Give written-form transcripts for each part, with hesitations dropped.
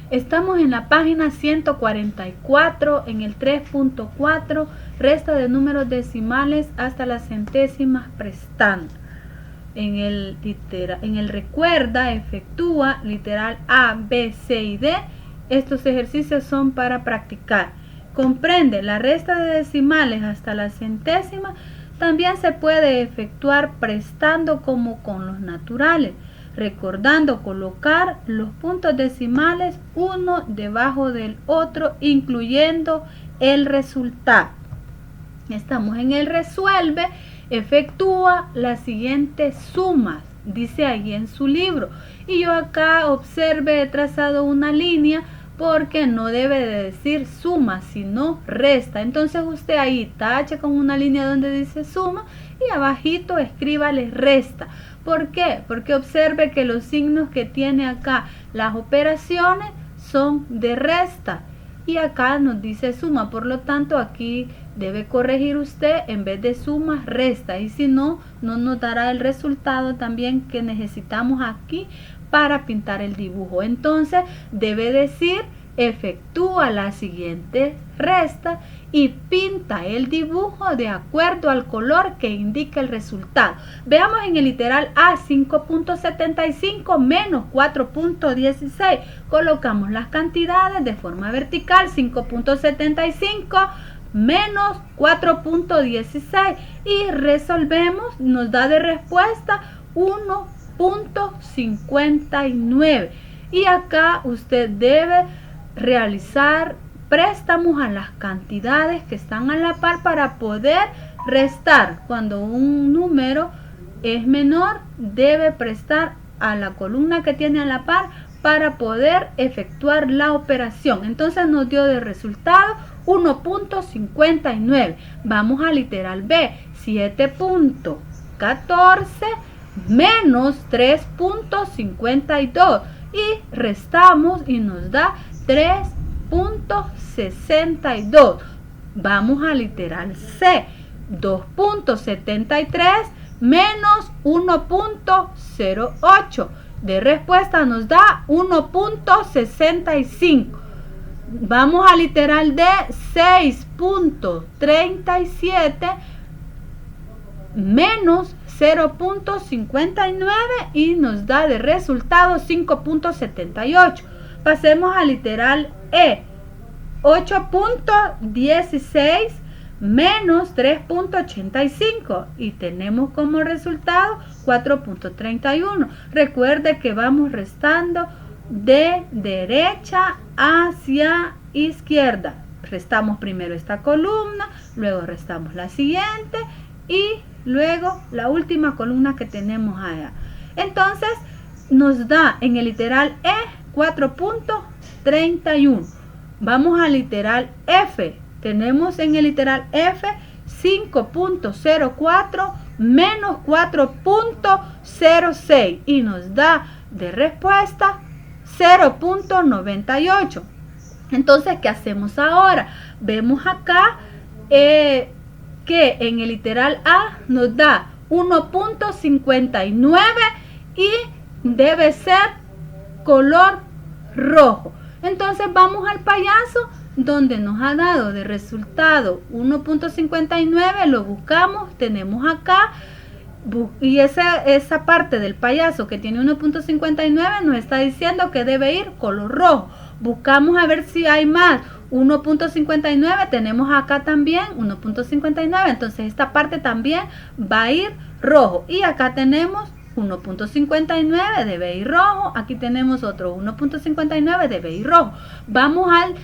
Estamos en la página 144, en el 3.4, resta de números decimales hasta las centésimas prestando. En el recuerda, efectúa, literal A, B, C y D. Estos ejercicios son para practicar. Comprende la resta de decimales hasta la centésima. También se puede efectuar prestando como con los naturales, recordando colocar los puntos decimales uno debajo del otro, incluyendo el resultado. Estamos en el resuelve, efectúa las siguientes sumas, dice ahí en su libro. Y yo acá observe, he trazado una línea porque no debe de decir suma, sino resta. Entonces usted ahí tache con una línea donde dice suma y abajito escríbale resta. ¿Por qué? Porque observe que los signos que tiene acá las operaciones son de resta y acá nos dice suma. Por lo tanto, aquí debe corregir usted, en vez de suma, resta, y si no, no nos dará el resultado también que necesitamos aquí para pintar el dibujo. Entonces debe decir efectúa la siguiente resta y pinta el dibujo de acuerdo al color que indica el resultado. Veamos en el literal A, 5.75 menos 4.16. Colocamos las cantidades de forma vertical, 5.75 menos 4.16 y resolvemos. Nos da de respuesta 1.59 y acá usted debe realizar préstamos a las cantidades que están a la par para poder restar. Cuando un número es menor, debe prestar a la columna que tiene a la par para poder efectuar la operación. Entonces nos dio de resultado 1.59. Vamos al literal B, 7.14 menos 3.52 y restamos y nos da 3.62. Vamos al literal C, 2.73 menos 1.08. De respuesta nos da 1.65. Vamos al literal D, 6.37 menos 0.59 y nos da de resultado 5.78. Pasemos al literal E, 8.16 menos 3.85 y tenemos como resultado 4.31. Recuerde que vamos restando de derecha hacia izquierda. Restamos primero esta columna, luego restamos la siguiente y luego la última columna que tenemos allá. Entonces nos da en el literal E 4.31. Vamos al literal F. Tenemos en el literal F 5.04 menos 4.06 y nos da de respuesta 0.98. Entonces, ¿qué hacemos ahora? Vemos acá que en el literal A nos da 1.59 y debe ser color rojo. Entonces vamos al payaso donde nos ha dado de resultado 1.59, lo buscamos, tenemos acá y esa parte del payaso que tiene 1.59 nos está diciendo que debe ir color rojo. Buscamos a ver si hay más. 1.59 tenemos acá también 1.59, entonces esta parte también va a ir rojo y acá tenemos 1.59 debe ir rojo, aquí tenemos otro 1.59 debe ir rojo. Vamos al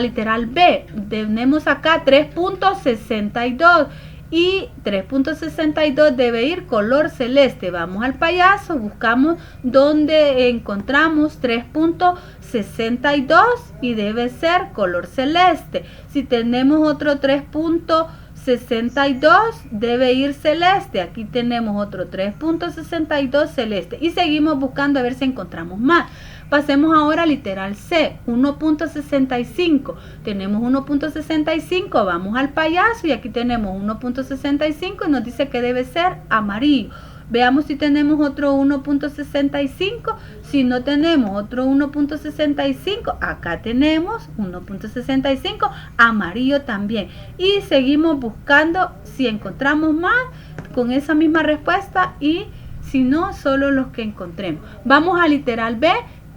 literal B, tenemos acá 3.62 y 3.62 debe ir color celeste. Vamos al payaso, buscamos donde encontramos 3.62 y debe ser color celeste. Si tenemos otro 3.62 debe ir celeste. Aquí tenemos otro 3.62 celeste y seguimos buscando a ver si encontramos más. Pasemos ahora al literal C, 1.65. Tenemos 1.65, vamos al payaso y aquí tenemos 1.65 y nos dice que debe ser amarillo. Veamos si tenemos otro 1.65. Si no tenemos otro 1.65, acá tenemos 1.65, amarillo también. Y seguimos buscando si encontramos más con esa misma respuesta, y si no, solo los que encontremos. Vamos al literal B.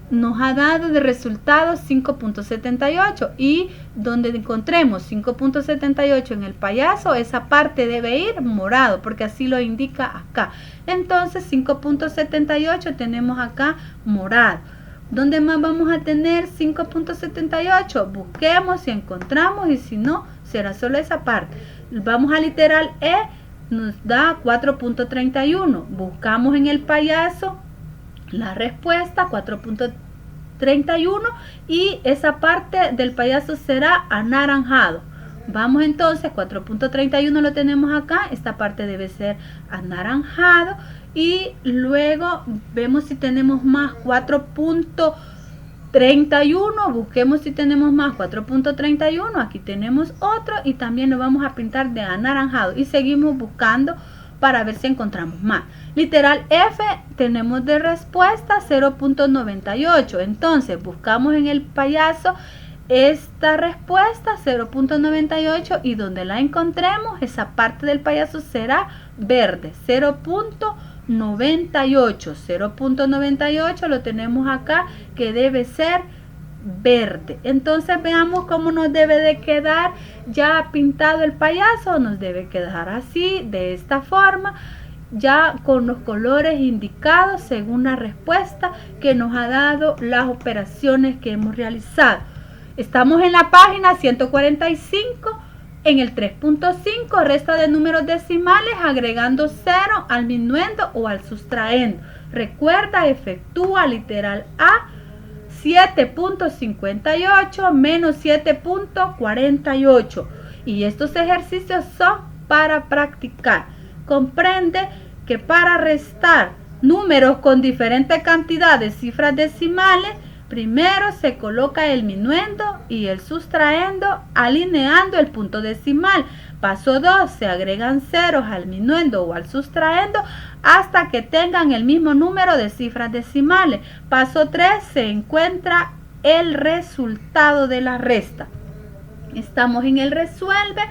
Nos ha dado de resultado 5.78, y donde encontremos 5.78 en el payaso, esa parte debe ir morado, porque así lo indica acá. Entonces 5.78 tenemos acá morado. ¿Dónde más vamos a tener 5.78? Busquemos si encontramos, y si no, será solo esa parte. Vamos al literal E. Nos da 4.31. Buscamos en el payaso la respuesta, 4.31, y esa parte del payaso será anaranjado. Vamos entonces, 4.31 lo tenemos acá, esta parte debe ser anaranjado, y luego vemos si tenemos más 4.31, busquemos si tenemos más 4.31, aquí tenemos otro, y también lo vamos a pintar de anaranjado, y seguimos buscando para ver si encontramos más. Literal F, tenemos de respuesta 0.98. Entonces buscamos en el payaso esta respuesta 0.98, y donde la encontremos, esa parte del payaso será verde, 0.98. 0.98 lo tenemos acá, que debe ser verde. Entonces veamos cómo nos debe de quedar ya pintado el payaso. Nos debe quedar así, de esta forma, ya con los colores indicados según la respuesta que nos ha dado las operaciones que hemos realizado. Estamos en la página 145, en el 3.5, resta de números decimales agregando 0 al minuendo o al sustraendo. Recuerda, efectúa literal A 7.58 menos 7.48, y estos ejercicios son para practicar. Comprende que para restar números con diferente cantidad de cifras decimales, primero se coloca el minuendo y el sustraendo alineando el punto decimal. Paso 2, se agregan ceros al minuendo o al sustraendo hasta que tengan el mismo número de cifras decimales. Paso 3, se encuentra el resultado de la resta. Estamos en el resuelve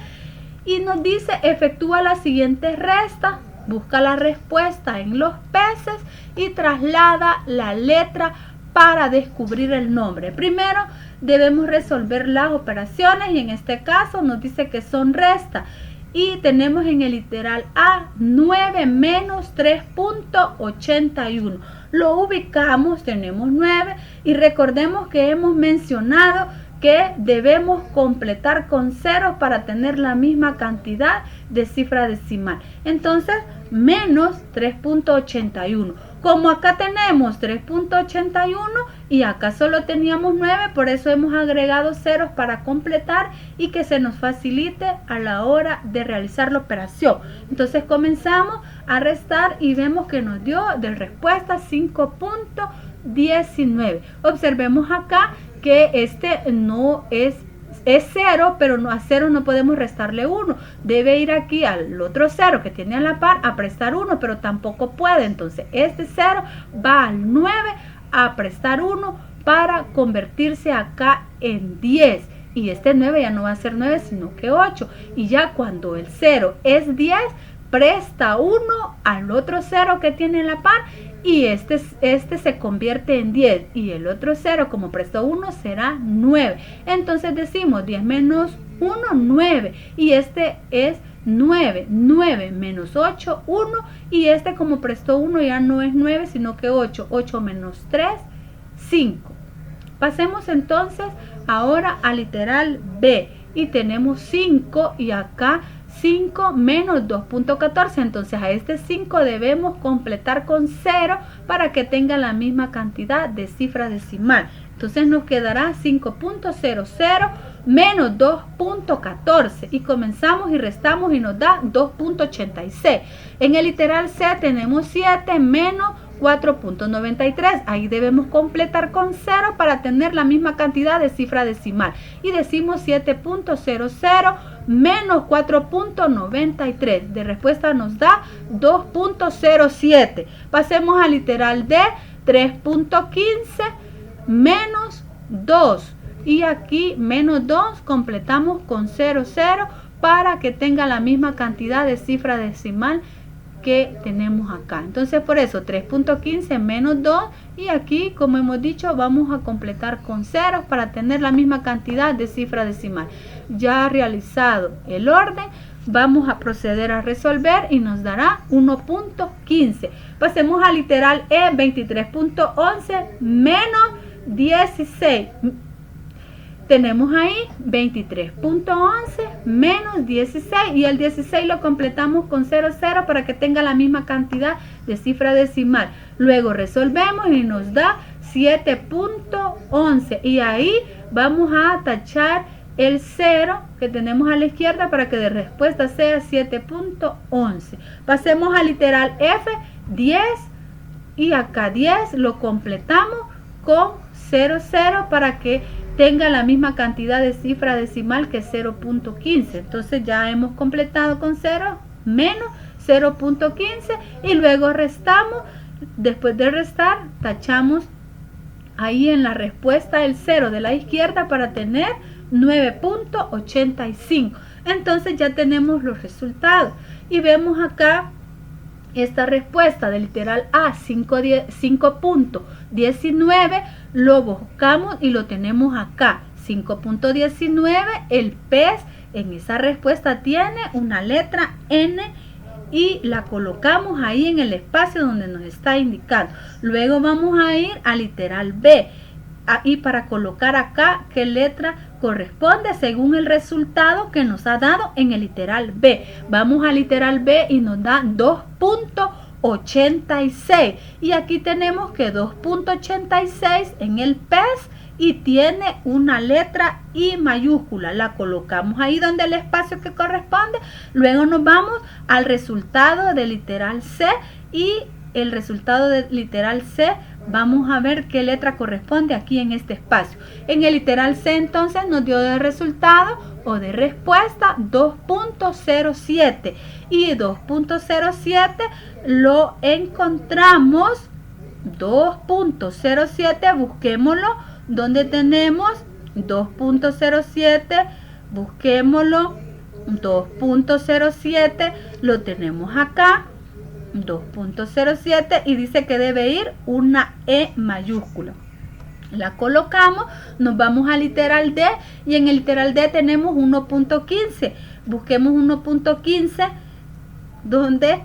y nos dice efectúa la siguiente resta, busca la respuesta en los peces y traslada la letra para descubrir el nombre. Primero debemos resolver las operaciones, y en este caso nos dice que son resta, y tenemos en el literal A 9 menos 3.81. Lo ubicamos, tenemos 9, y recordemos que hemos mencionado que debemos completar con ceros para tener la misma cantidad de cifra decimal. Entonces, menos 3.81. Como acá tenemos 3.81 y acá solo teníamos 9, por eso hemos agregado ceros para completar y que se nos facilite a la hora de realizar la operación. Entonces comenzamos a restar y vemos que nos dio de respuesta 5.19. Observemos acá que este no es 0, pero no, a 0 no podemos restarle 1. Debe ir aquí al otro 0 que tiene a la par a prestar 1, pero tampoco puede. Entonces este 0 va al 9 a prestar 1 para convertirse acá en 10. Y este 9 ya no va a ser 9, sino que 8. Y ya cuando el 0 es 10, presta 1 al otro 0 que tiene a la par, y este se convierte en 10, y el otro 0 como prestó 1 será 9. Entonces decimos 10 menos 1, 9, y este es 9, 9 menos 8, 1, y este como prestó 1 ya no es 9 sino que 8, 8 menos 3, 5. Pasemos entonces ahora al literal B, y tenemos 5, y acá 5 menos 2.14, entonces a este 5 debemos completar con 0 para que tenga la misma cantidad de cifra decimal. Entonces nos quedará 5.00 menos 2.14, y comenzamos y restamos y nos da 2.86. En el literal C tenemos 7 menos 4.93, ahí debemos completar con 0 para tener la misma cantidad de cifra decimal, y decimos 7.00 menos 4.93. De respuesta nos da 2.07. Pasemos al literal D, 3.15 menos 2. Y aquí menos 2 completamos con 0, 0 para que tenga la misma cantidad de cifra decimal que tenemos acá. Entonces por eso 3.15 menos 2 y aquí, como hemos dicho, vamos a completar con ceros para tener la misma cantidad de cifra decimal. Ya realizado el orden, vamos a proceder a resolver y nos dará 1.15. Pasemos al literal E, 23.11 menos 16. Tenemos ahí 23.11 menos 16 y el 16 lo completamos con 0, 0 para que tenga la misma cantidad de cifra decimal. Luego resolvemos y nos da 7.11 y ahí vamos a tachar el 0 que tenemos a la izquierda para que de respuesta sea 7.11. Pasemos al literal F, 10 y acá 10 lo completamos con 0, 0 para que tenga la misma cantidad de cifra decimal que 0.15. Entonces ya hemos completado con 0 menos 0.15 y luego restamos. Después de restar, tachamos ahí en la respuesta el 0 de la izquierda para tener 9.85. Entonces ya tenemos los resultados y vemos acá esta respuesta del literal A, 5.19, lo buscamos y lo tenemos acá. 5.19, el pez en esa respuesta tiene una letra N y la colocamos ahí en el espacio donde nos está indicando. Luego vamos a ir al literal B. Y para colocar acá qué letra corresponde según el resultado que nos ha dado en el literal B. Vamos al literal B y nos da 2.86 y aquí tenemos que 2.86 en el pez y tiene una letra I mayúscula. La colocamos ahí donde el espacio que corresponde. Luego nos vamos al resultado del literal C y el resultado del literal C, vamos a ver qué letra corresponde aquí en este espacio. En el literal C entonces nos dio de resultado o de respuesta 2.07 y 2.07 lo encontramos 2.07, busquémoslo donde tenemos 2.07, busquémoslo 2.07, lo tenemos acá 2.07 y dice que debe ir una E mayúscula. La colocamos, nos vamos al literal D y en el literal D tenemos 1.15. Busquemos 1.15 donde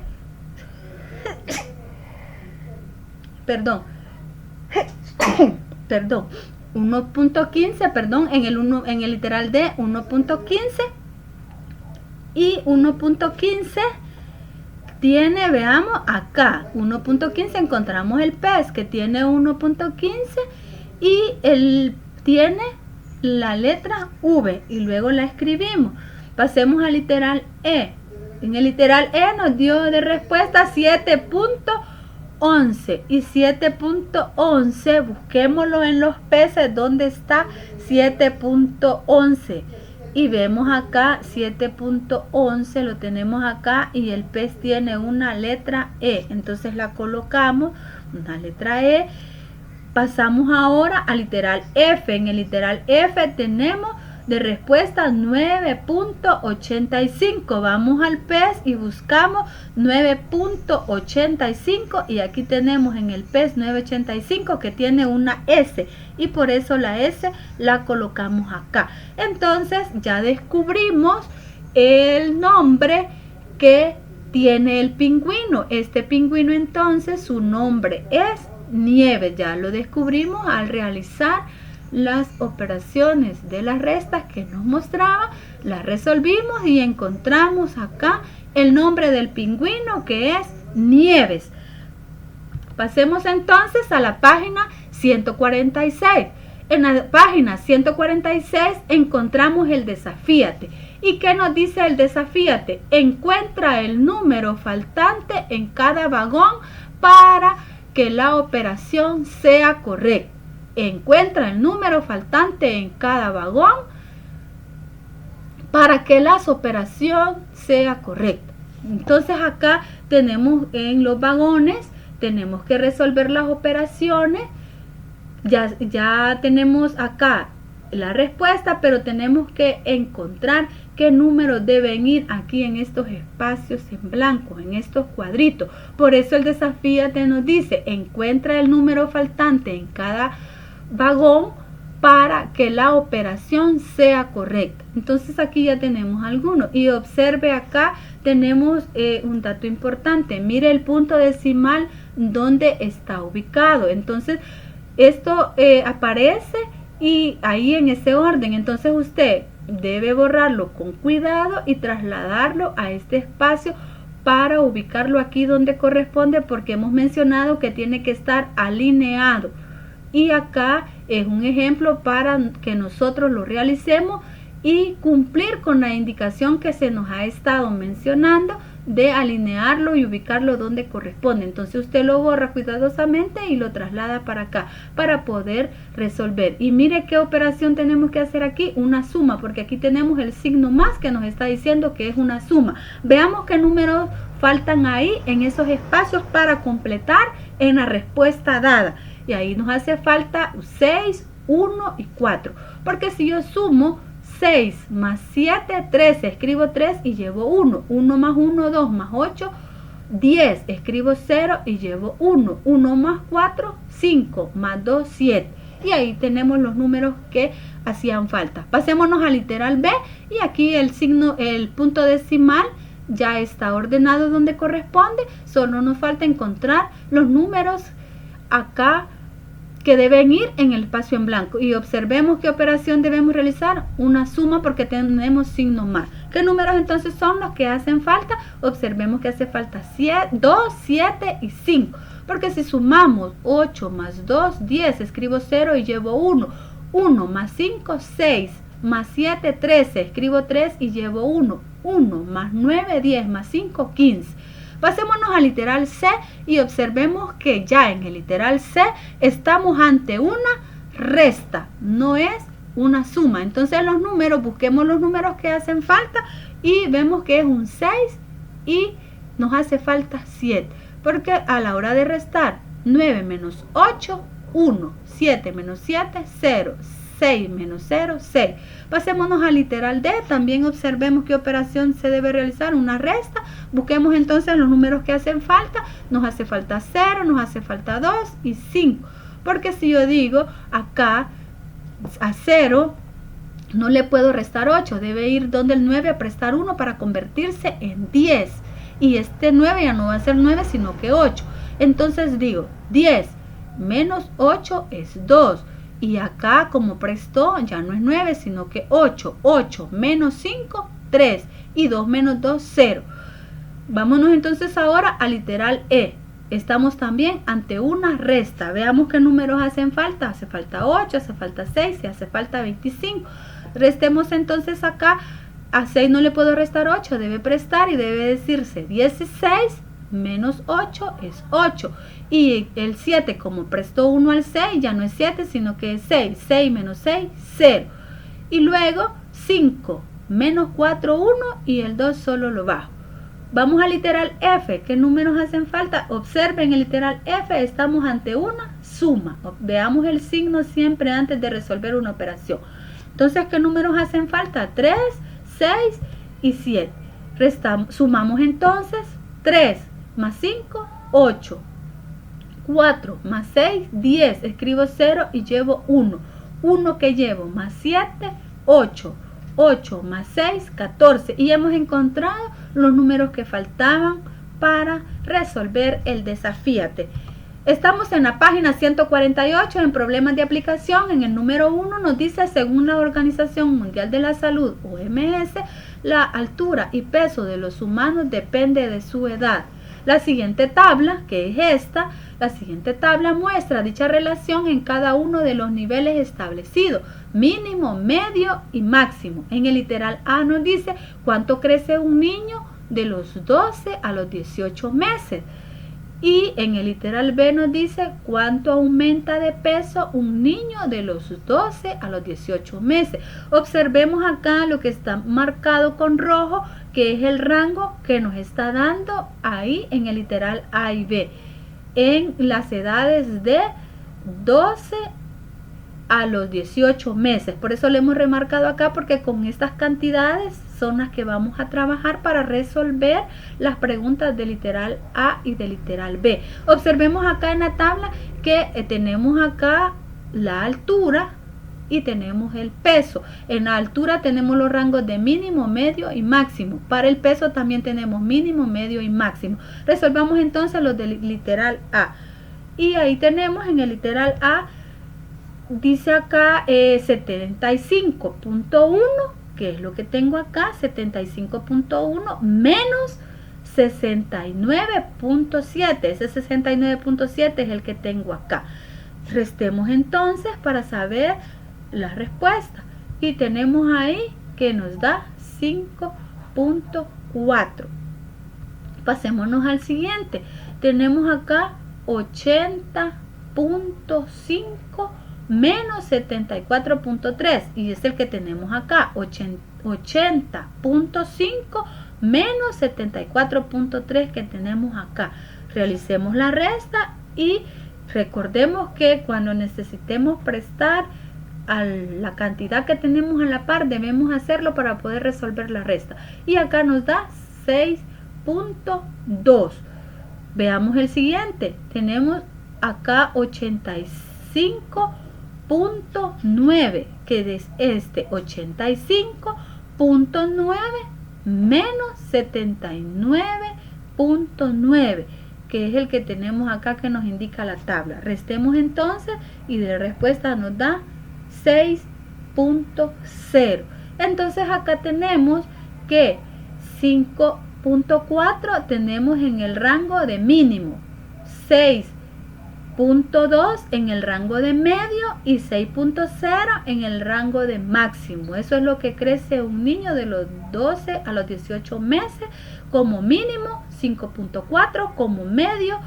perdón 1.15, perdón, en el literal D 1.15 y 1.15 tiene, veamos acá, 1.15 encontramos el pez que tiene 1.15 y él tiene la letra V y luego la escribimos. Pasemos al literal E. En el literal E nos dio de respuesta 7.11 y 7.11, busquémoslo en los peces, ¿dónde está 7.11? Y vemos acá 7.11, lo tenemos acá y el pez tiene una letra E. Entonces la colocamos, una letra E. Pasamos ahora al literal F. En el literal F tenemos de respuesta 9.85. Vamos al pez y buscamos 9.85 y aquí tenemos en el pez 9.85 que tiene una S y por eso la S la colocamos acá. Entonces ya descubrimos el nombre que tiene el pingüino. Este pingüino entonces su nombre es Nieves. Ya lo descubrimos al realizar las operaciones de las restas que nos mostraba, las resolvimos y encontramos acá el nombre del pingüino que es Nieves. Pasemos entonces a la página 146. En la página 146 encontramos el desafíate. ¿Y qué nos dice el desafíate? Encuentra el número faltante en cada vagón para que la operación sea correcta. Encuentra el número faltante en cada vagón para que la operación sea correcta. Entonces acá tenemos en los vagones, tenemos que resolver las operaciones. Ya tenemos acá la respuesta, pero tenemos que encontrar qué números deben ir aquí en estos espacios en blanco, en estos cuadritos. Por eso el desafíate nos dice, encuentra el número faltante en cada vagón para que la operación sea correcta. Entonces aquí ya tenemos algunos y observe acá tenemos un dato importante. Mire el punto decimal donde está ubicado. Entonces esto aparece y ahí en ese orden. Entonces usted debe borrarlo con cuidado y trasladarlo a este espacio para ubicarlo aquí donde corresponde, porque hemos mencionado que tiene que estar alineado. Y acá es un ejemplo para que nosotros lo realicemos y cumplir con la indicación que se nos ha estado mencionando de alinearlo y ubicarlo donde corresponde. Entonces usted lo borra cuidadosamente y lo traslada para acá para poder resolver. Y mire qué operación tenemos que hacer aquí, una suma, porque aquí tenemos el signo más que nos está diciendo que es una suma. Veamos qué números faltan ahí en esos espacios para completar en la respuesta dada. Y ahí nos hace falta 6, 1 y 4. Porque si yo sumo 6 más 7, 13, escribo 3 y llevo 1. 1 más 1, 2 más 8, 10, escribo 0 y llevo 1. 1 más 4, 5, más 2, 7. Y ahí tenemos los números que hacían falta. Pasémonos al literal B y aquí el signo, el punto decimal ya está ordenado donde corresponde. Solo nos falta encontrar los números acá que deben ir en el espacio en blanco. Y observemos qué operación debemos realizar. Una suma porque tenemos signo más. ¿Qué números entonces son los que hacen falta? Observemos que hace falta 2, 7 y 5. Porque si sumamos 8 más 2, 10, escribo 0 y llevo 1. 1 más 5, 6. Más 7, 13, escribo 3 y llevo 1. 1 más 9, 10, más 5, 15. Pasémonos al literal C y observemos que ya en el literal C estamos ante una resta, no es una suma. Entonces los números, busquemos los números que hacen falta y vemos que es un 6 y nos hace falta 7. Porque a la hora de restar 9 menos 8, 1, 7 menos 7, 0, 6 menos 0, 6. Pasémonos al literal D, también observemos qué operación se debe realizar, una resta. Busquemos entonces los números que hacen falta. Nos hace falta 0, nos hace falta 2 y 5. Porque si yo digo acá a 0 no le puedo restar 8, debe ir donde el 9 a prestar 1 para convertirse en 10. Y este 9 ya no va a ser 9 sino que 8. Entonces digo 10 menos 8 es 2. Y acá como prestó ya no es 9 sino que 8. 8 menos 5, 3. Y 2 menos 2, 0. Vámonos entonces ahora al literal E. Estamos también ante una resta. Veamos qué números hacen falta. Hace falta 8, hace falta 6 y hace falta 25. Restemos entonces acá. A 6 no le puedo restar 8, debe prestar y debe decirse 16 menos 8 es 8. Y el 7 como prestó 1 al 6 ya no es 7 sino que es 6. 6 menos 6, 0. Y luego 5 menos 4, 1 y el 2 solo lo bajo. Vamos al literal F. ¿Qué números hacen falta? Observen el literal F. Estamos ante una suma. Veamos el signo siempre antes de resolver una operación. Entonces, ¿qué números hacen falta? 3, 6 y 7. Sumamos entonces 3 más 5, 8. 4 más 6, 10. Escribo 0 y llevo 1. 1 que llevo más 7, 8. 8 más 6, 14. Y hemos encontrado los números que faltaban para resolver el desafíate. Estamos en la página 148 en problemas de aplicación. En el número 1 nos dice, según la Organización Mundial de la Salud, OMS, la altura y peso de los humanos depende de su edad. La siguiente tabla, que es esta, la siguiente tabla muestra dicha relación en cada uno de los niveles establecidos, mínimo, medio y máximo. En el literal A nos dice cuánto crece un niño de los 12 a los 18 meses. Y en el literal B nos dice cuánto aumenta de peso un niño de los 12 a los 18 meses. Observemos acá lo que está marcado con rojo, que es el rango que nos está dando ahí en el literal A y B, en las edades de 12 a los 18 meses. Por eso le hemos remarcado acá, porque con estas cantidades son las que vamos a trabajar para resolver las preguntas del literal A y del literal B. Observemos acá en la tabla que tenemos acá la altura y tenemos el peso. En la altura tenemos los rangos de mínimo, medio y máximo. Para el peso también tenemos mínimo, medio y máximo. Resolvamos entonces los del literal A. Y ahí tenemos en el literal A, dice acá 75.1, que es lo que tengo acá, 75.1 menos 69.7. Ese 69.7 es el que tengo acá. Restemos entonces para saber la respuesta. Y tenemos ahí que nos da 5.4. Pasémonos al siguiente. Tenemos acá 80.5 menos 74.3, y es el que tenemos acá, 80.5 menos 74.3 que tenemos acá. Realicemos la resta y recordemos que cuando necesitemos prestar a la cantidad que tenemos a la par, debemos hacerlo para poder resolver la resta. Y acá nos da 6.2. Veamos el siguiente. Tenemos acá 85.9, que es este 85.9 menos 79.9, que es el que tenemos acá que nos indica la tabla. Restemos entonces y de respuesta nos da 6.0. Entonces acá tenemos que 5.4 tenemos en el rango de mínimo, 6.2 en el rango de medio y 6.0 en el rango de máximo. Eso es lo que crece un niño de los 12 a los 18 meses como mínimo, 5.4 como medio,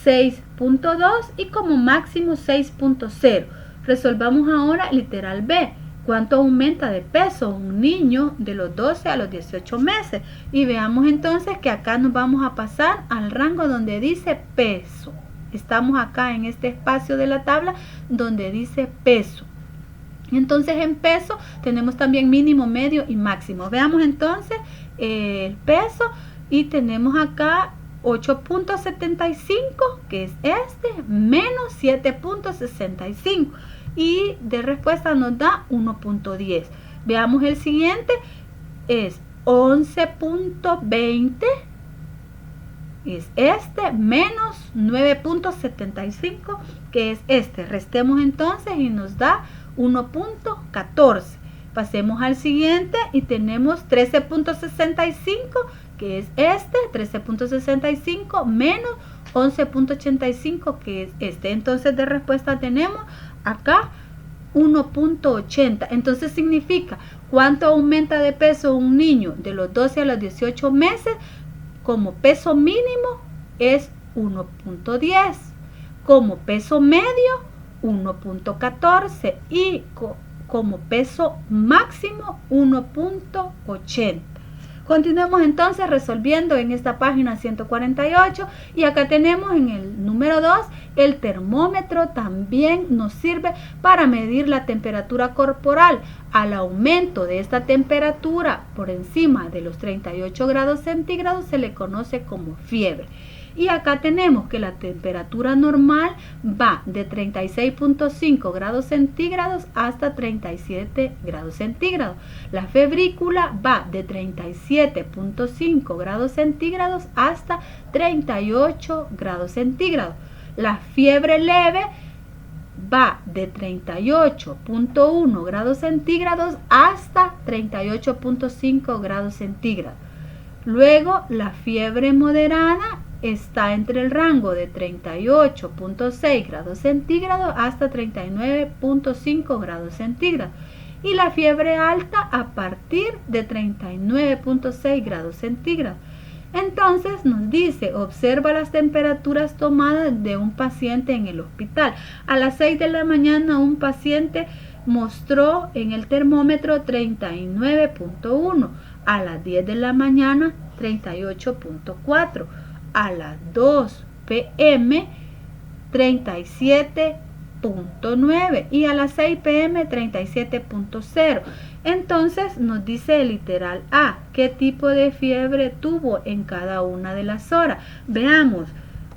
6.2 y como máximo 6.0. Resolvamos ahora literal B. ¿Cuánto aumenta de peso un niño de los 12 a los 18 meses? Y veamos entonces que acá nos vamos a pasar al rango donde dice peso. Estamos acá en este espacio de la tabla donde dice peso. Entonces en peso tenemos también mínimo, medio y máximo. Veamos entonces el peso y tenemos acá 8.75, que es este, menos 7.65. Y de respuesta nos da 1.10. Veamos el siguiente, es 11.20, es este, menos 9.75, que es este. Restemos entonces y nos da 1.14. Pasemos al siguiente y tenemos 13.65, que es este, 13.65 menos 11.85, que es este. Entonces de respuesta tenemos acá 1.80. Entonces significa cuánto aumenta de peso un niño de los 12 a los 18 meses. Como peso mínimo es 1.10, como peso medio 1.14 y como peso máximo 1.80. Continuemos entonces resolviendo en esta página 148 y acá tenemos en el número 2 el termómetro. También nos sirve para medir la temperatura corporal. Al aumento de esta temperatura por encima de los 38 grados centígrados se le conoce como fiebre. Y acá tenemos que la temperatura normal va de 36.5 grados centígrados hasta 37 grados centígrados. La febrícula va de 37.5 grados centígrados hasta 38 grados centígrados. La fiebre leve va de 38.1 grados centígrados hasta 38.5 grados centígrados. Luego la fiebre moderada está entre el rango de 38.6 grados centígrados hasta 39.5 grados centígrados. Y la fiebre alta a partir de 39.6 grados centígrados. Entonces nos dice, observa las temperaturas tomadas de un paciente en el hospital. A las 6 de la mañana un paciente mostró en el termómetro 39.1, a las 10 de la mañana 38.4, a las 2 p.m. 37.9 y a las 6 p.m. 37.0. Entonces nos dice el literal A, ¿qué tipo de fiebre tuvo en cada una de las horas? Veamos,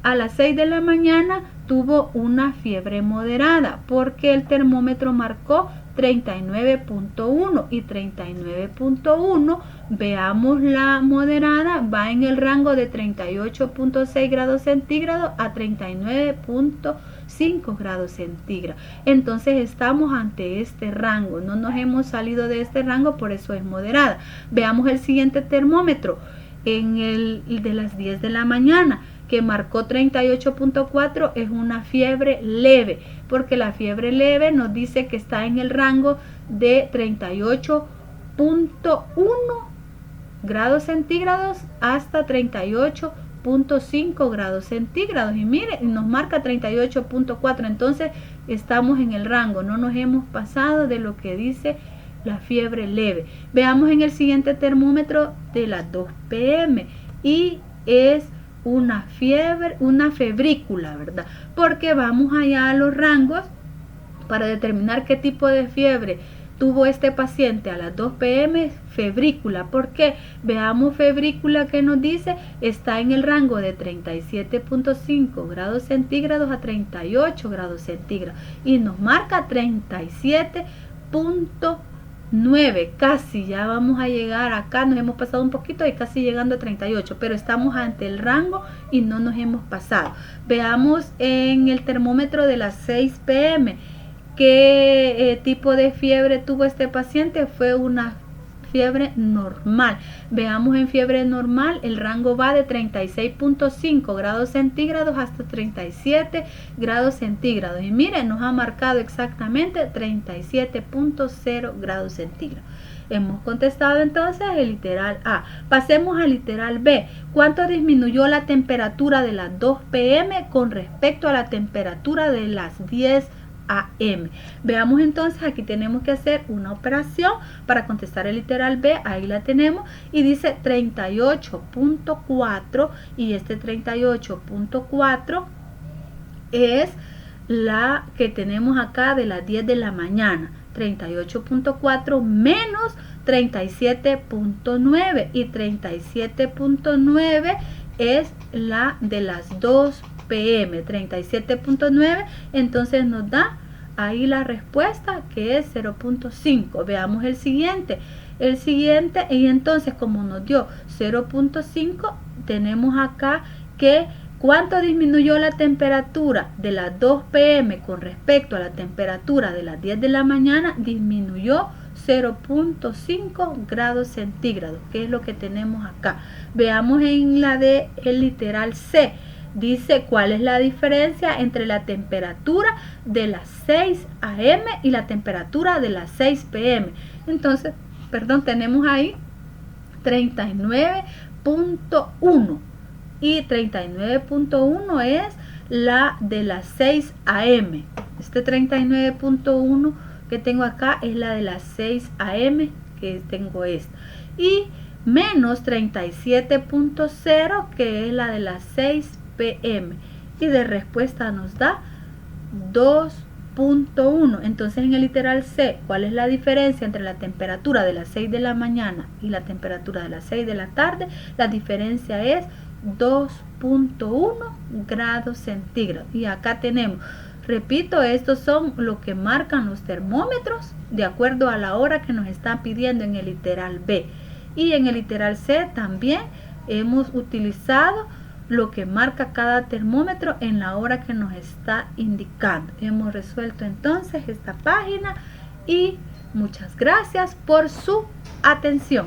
a las 6 de la mañana tuvo una fiebre moderada porque el termómetro marcó 39.1 y 39.1, veamos la moderada, va en el rango de 38.6 grados centígrados a 39.5 grados centígrados. Entonces estamos ante este rango, no nos hemos salido de este rango, por eso es moderada. Veamos el siguiente termómetro, en el de las 10 de la mañana, que marcó 38.4, es una fiebre leve, porque la fiebre leve nos dice que está en el rango de 38.1 grados centígrados hasta 38.5 grados centígrados. Y mire, nos marca 38.4, entonces estamos en el rango, no nos hemos pasado de lo que dice la fiebre leve. Veamos en el siguiente termómetro de las 2 p.m. y es una fiebre, una febrícula, ¿verdad? Porque vamos allá a los rangos para determinar qué tipo de fiebre tuvo este paciente a las 2 p.m. febrícula. ¿Por qué? Veamos febrícula, que nos dice, está en el rango de 37.5 grados centígrados a 38 grados centígrados y nos marca 37.9, casi ya vamos a llegar acá, nos hemos pasado un poquito y casi llegando a 38, pero estamos ante el rango y no nos hemos pasado. Veamos en el termómetro de las 6 p.m. qué tipo de fiebre tuvo este paciente. Fue una fiebre normal. Veamos en fiebre normal, el rango va de 36.5 grados centígrados hasta 37 grados centígrados. Y miren, nos ha marcado exactamente 37.0 grados centígrados. Hemos contestado entonces el literal A. Pasemos al literal B. ¿Cuánto disminuyó la temperatura de las 2 p.m. con respecto a la temperatura de las 10 a.m.? Veamos entonces, aquí tenemos que hacer una operación para contestar el literal B. Ahí la tenemos y dice 38.4 y este 38.4 es la que tenemos acá de las 10 de la mañana. 38.4 menos 37.9 y 37.9 es la de las 2 p.m. 37.9, entonces nos da ahí la respuesta, que es 0.5. Veamos el siguiente, y entonces como nos dio 0.5, tenemos acá que ¿cuánto disminuyó la temperatura de las 2 p.m. con respecto a la temperatura de las 10 de la mañana? Disminuyó 0.5 grados centígrados, que es lo que tenemos acá. Veamos en la de el literal C. Dice, ¿cuál es la diferencia entre la temperatura de las 6 a.m. y la temperatura de las 6 p.m.? Entonces, tenemos ahí 39.1 y 39.1 es la de las 6 a.m. Este 39.1 que tengo acá es la de las 6 a.m. que tengo esta. Y menos 37.0 que es la de las 6 p.m. y de respuesta nos da 2.1. Entonces en el literal C, ¿cuál es la diferencia entre la temperatura de las 6 de la mañana y la temperatura de las 6 de la tarde? La diferencia es 2.1 grados centígrados. Y acá tenemos, repito, estos son lo que marcan los termómetros de acuerdo a la hora que nos están pidiendo en el literal B. Y en el literal C también hemos utilizado lo que marca cada termómetro en la hora que nos está indicando. Hemos resuelto entonces esta página y muchas gracias por su atención.